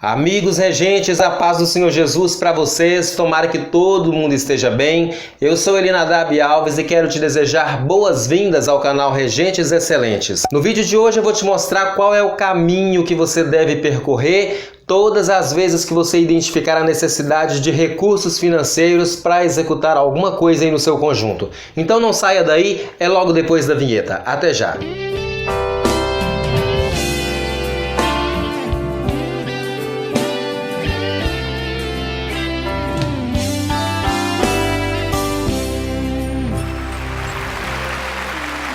Amigos regentes, a paz do Senhor Jesus para vocês, tomara que todo mundo esteja bem. Eu sou Elinadab Alves e quero te desejar boas-vindas ao canal Regentes Excelentes. No vídeo de hoje eu vou te mostrar qual é o caminho que você deve percorrer todas as vezes que você identificar a necessidade de recursos financeiros para executar alguma coisa aí no seu conjunto. Então não saia daí, é logo depois da vinheta. Até já!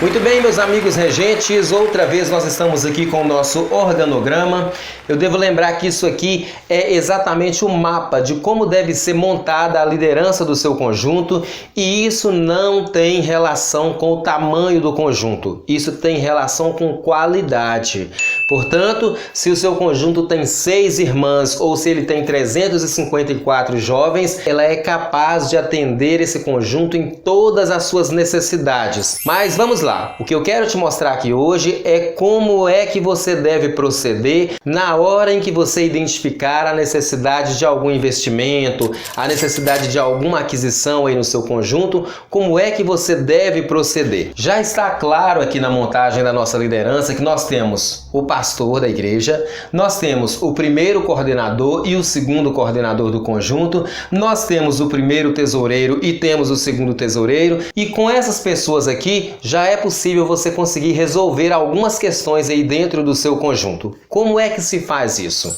Muito bem, meus amigos regentes, outra vez nós estamos aqui com o nosso organograma. Eu devo lembrar que isso aqui é exatamente o mapa de como deve ser montada a liderança do seu conjunto, e isso não tem relação com o tamanho do conjunto, isso tem relação com qualidade. Portanto, se o seu conjunto tem 6 irmãs ou se ele tem 354 jovens, ela é capaz de atender esse conjunto em todas as suas necessidades. Mas vamos lá. O que eu quero te mostrar aqui hoje é como é que você deve proceder na hora em que você identificar a necessidade de algum investimento, a necessidade de alguma aquisição aí no seu conjunto, como é que você deve proceder. Já está claro aqui na montagem da nossa liderança que nós temos o pastor da igreja, nós temos o primeiro coordenador e o segundo coordenador do conjunto, nós temos o primeiro tesoureiro e temos o segundo tesoureiro, e com essas pessoas aqui já é possível você conseguir resolver algumas questões aí dentro do seu conjunto. Como é que se faz isso?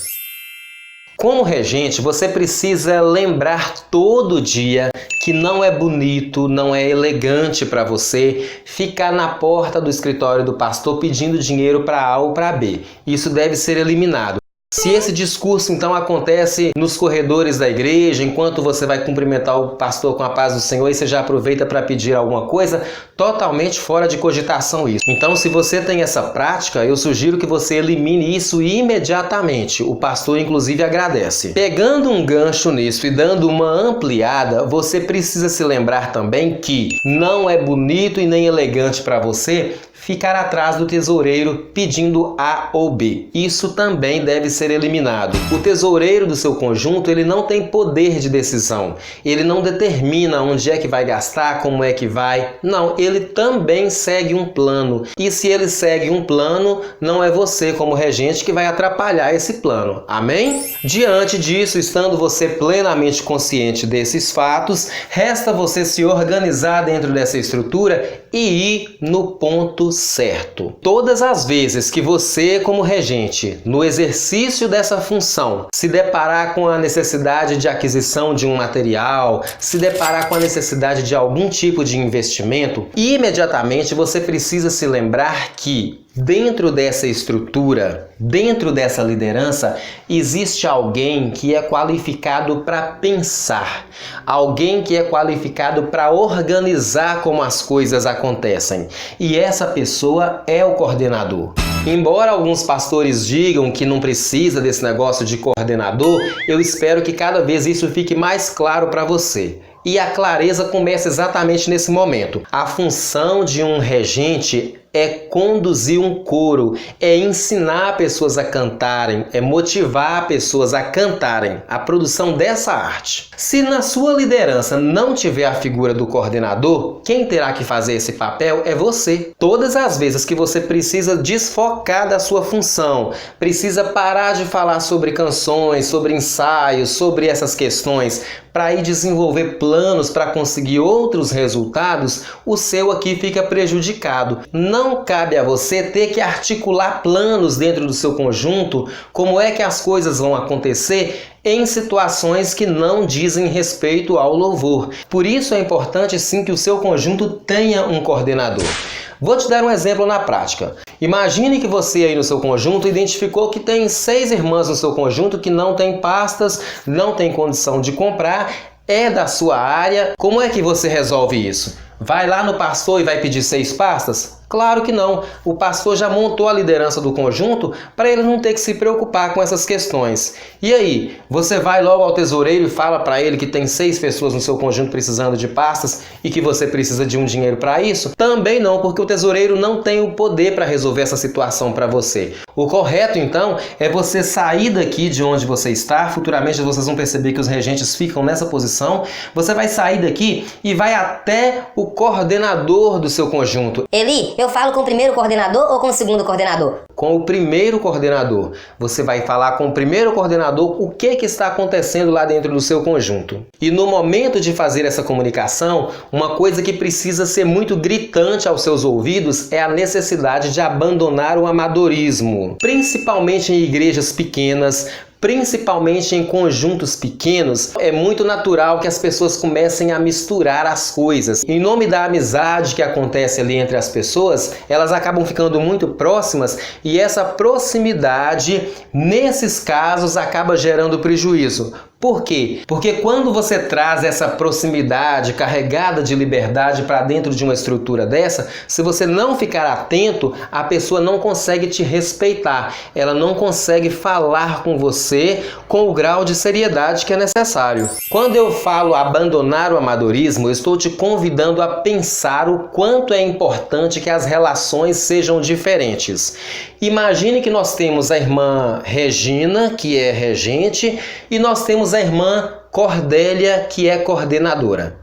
Como regente, você precisa lembrar todo dia que não é bonito, não é elegante para você ficar na porta do escritório do pastor pedindo dinheiro para A ou para B. Isso deve ser eliminado. Se esse discurso então acontece nos corredores da igreja, enquanto você vai cumprimentar o pastor com a paz do Senhor e você já aproveita para pedir alguma coisa, totalmente fora de cogitação isso. Então, se você tem essa prática, eu sugiro que você elimine isso imediatamente. O pastor inclusive agradece. Pegando um gancho nisso e dando uma ampliada, você precisa se lembrar também que não é bonito e nem elegante para você ficar atrás do tesoureiro pedindo A ou B. Isso também deve ser eliminado. O tesoureiro do seu conjunto, ele não tem poder de decisão. Ele não determina onde é que vai gastar, como é que vai. Não, ele também segue um plano. E se ele segue um plano, não é você como regente que vai atrapalhar esse plano. Amém? Diante disso, estando você plenamente consciente desses fatos, resta você se organizar dentro dessa estrutura e ir no ponto certo. Todas as vezes que você, como regente, no exercício dessa função, se deparar com a necessidade de aquisição de um material, se deparar com a necessidade de algum tipo de investimento, imediatamente você precisa se lembrar que dentro dessa estrutura, dentro dessa liderança, existe alguém que é qualificado para pensar, alguém que é qualificado para organizar como as coisas acontecem. E essa pessoa é o coordenador. Embora alguns pastores digam que não precisa desse negócio de coordenador, eu espero que cada vez isso fique mais claro para você. E a clareza começa exatamente nesse momento. A função de um regente é conduzir um coro, é ensinar pessoas a cantarem, é motivar pessoas a cantarem, a produção dessa arte. Se na sua liderança não tiver a figura do coordenador, quem terá que fazer esse papel é você. Todas as vezes que você precisa desfocar da sua função, precisa parar de falar sobre canções, sobre ensaios, sobre essas questões, para ir desenvolver planos para conseguir outros resultados, o seu aqui fica prejudicado. Não cabe a você ter que articular planos dentro do seu conjunto, como é que as coisas vão acontecer em situações que não dizem respeito ao louvor. Por isso é importante sim que o seu conjunto tenha um coordenador. Vou te dar um exemplo na prática. Imagine que você aí no seu conjunto identificou que tem 6 irmãs no seu conjunto que não tem pastas, não tem condição de comprar, é da sua área. Como é que você resolve isso? Vai lá no pastor e vai pedir 6 pastas? Claro que não. O pastor já montou a liderança do conjunto para ele não ter que se preocupar com essas questões. E aí, você vai logo ao tesoureiro e fala para ele que tem 6 pessoas no seu conjunto precisando de pastas e que você precisa de um dinheiro para isso? Também não, porque o tesoureiro não tem o poder para resolver essa situação para você. O correto, então, é você sair daqui de onde você está. Futuramente vocês vão perceber que os regentes ficam nessa posição. Você vai sair daqui e vai até o coordenador do seu conjunto. Eli, eu falo com o primeiro coordenador ou com o segundo coordenador? Com o primeiro coordenador. Você vai falar com o primeiro coordenador o que está acontecendo lá dentro do seu conjunto. E no momento de fazer essa comunicação, uma coisa que precisa ser muito gritante aos seus ouvidos é a necessidade de abandonar o amadorismo. Principalmente em igrejas pequenas, principalmente em conjuntos pequenos, é muito natural que as pessoas comecem a misturar as coisas. Em nome da amizade que acontece ali entre as pessoas, elas acabam ficando muito próximas e essa proximidade, nesses casos, acaba gerando prejuízo. Por quê? Porque quando você traz essa proximidade carregada de liberdade para dentro de uma estrutura dessa, se você não ficar atento, a pessoa não consegue te respeitar, ela não consegue falar com você com o grau de seriedade que é necessário. Quando eu falo abandonar o amadorismo, eu estou te convidando a pensar o quanto é importante que as relações sejam diferentes. Imagine que nós temos a irmã Regina, que é regente, e nós temos a irmã Cordélia, que é coordenadora.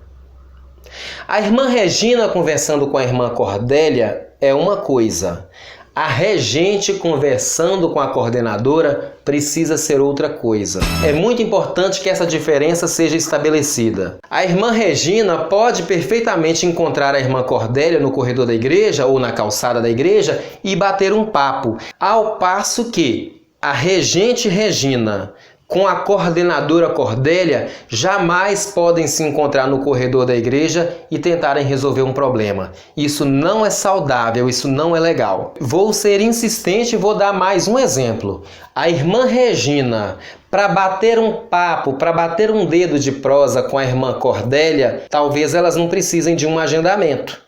A irmã Regina conversando com a irmã Cordélia é uma coisa. A regente conversando com a coordenadora precisa ser outra coisa. É muito importante que essa diferença seja estabelecida. A irmã Regina pode perfeitamente encontrar a irmã Cordélia no corredor da igreja ou na calçada da igreja e bater um papo, ao passo que a regente Regina com a coordenadora Cordélia jamais podem se encontrar no corredor da igreja e tentarem resolver um problema. Isso não é saudável, isso não é legal. Vou ser insistente e vou dar mais um exemplo. A irmã Regina, para bater um papo, para bater um dedo de prosa com a irmã Cordélia, talvez elas não precisem de um agendamento.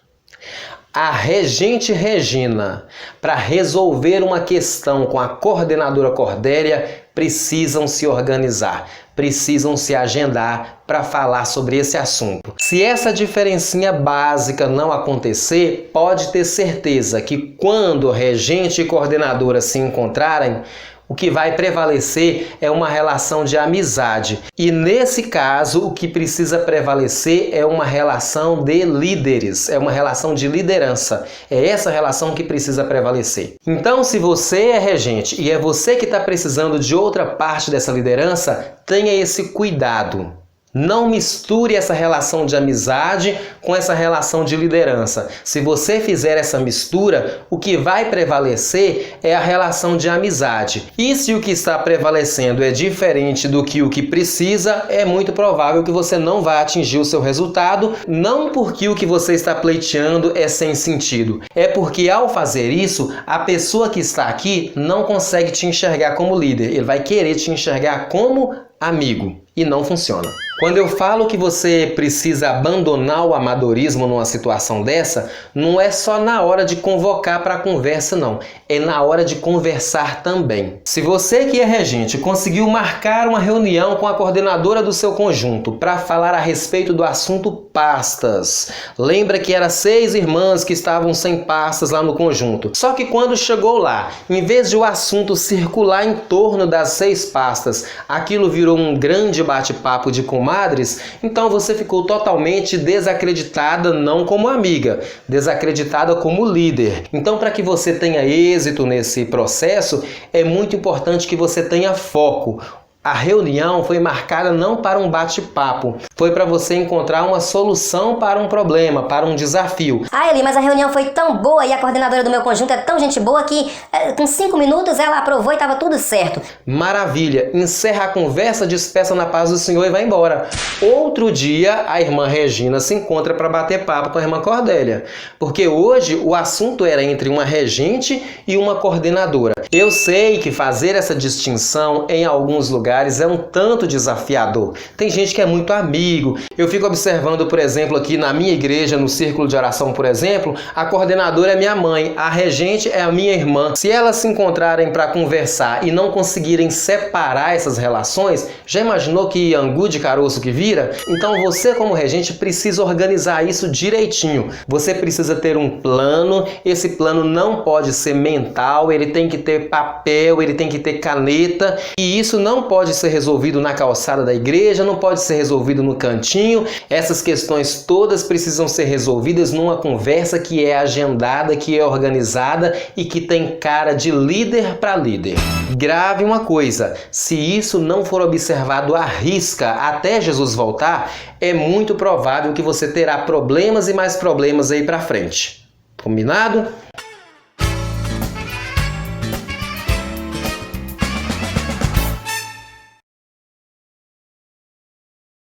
A regente Regina, para resolver uma questão com a coordenadora Cordélia, precisam se organizar, precisam se agendar para falar sobre esse assunto. Se essa diferencinha básica não acontecer, pode ter certeza que quando regente e coordenadora se encontrarem, o que vai prevalecer é uma relação de amizade. E nesse caso, o que precisa prevalecer é uma relação de líderes, é uma relação de liderança. É essa relação que precisa prevalecer. Então, se você é regente e é você que está precisando de outra parte dessa liderança, tenha esse cuidado. Não misture essa relação de amizade com essa relação de liderança. Se você fizer essa mistura, o que vai prevalecer é a relação de amizade. E se o que está prevalecendo é diferente do que o que precisa, é muito provável que você não vá atingir o seu resultado, não porque o que você está pleiteando é sem sentido. É porque ao fazer isso, a pessoa que está aqui não consegue te enxergar como líder. Ele vai querer te enxergar como amigo. E não funciona. Quando eu falo que você precisa abandonar o amadorismo numa situação dessa, não é só na hora de convocar para a conversa, não. É na hora de conversar também. Se você que é regente conseguiu marcar uma reunião com a coordenadora do seu conjunto para falar a respeito do assunto pastas, lembra que eram 6 irmãs que estavam sem pastas lá no conjunto. Só que quando chegou lá, em vez de o assunto circular em torno das 6 pastas, aquilo virou um grande bate-papo de comadres, então você ficou totalmente desacreditada, não como amiga, desacreditada como líder. Então, para que você tenha êxito nesse processo, é muito importante que você tenha foco. A reunião foi marcada não para um bate-papo, foi para você encontrar uma solução para um problema, para um desafio. Ah, Eli, mas a reunião foi tão boa e a coordenadora do meu conjunto é tão gente boa que com 5 minutos ela aprovou e estava tudo certo. Maravilha! Encerra a conversa, despeça na paz do Senhor e vai embora. Outro dia, a irmã Regina se encontra para bater papo com a irmã Cordélia, porque hoje o assunto era entre uma regente e uma coordenadora. Eu sei que fazer essa distinção em alguns lugares lugares é um tanto desafiador. Tem gente que é muito amigo. Eu fico observando, por exemplo, aqui na minha igreja, no círculo de oração, por exemplo, a coordenadora é minha mãe, a regente é a minha irmã. Se elas se encontrarem para conversar e não conseguirem separar essas relações, já imaginou que angu de caroço que vira? Então você, como regente, precisa organizar isso direitinho. Você precisa ter um plano. Esse plano não pode ser mental, ele tem que ter papel, ele tem que ter caneta, e isso não pode ser resolvido na calçada da igreja, não pode ser resolvido no cantinho. Essas questões todas precisam ser resolvidas numa conversa que é agendada, que é organizada e que tem cara de líder para líder. Grave uma coisa: se isso não for observado à risca até Jesus voltar, é muito provável que você terá problemas e mais problemas aí para frente. Combinado?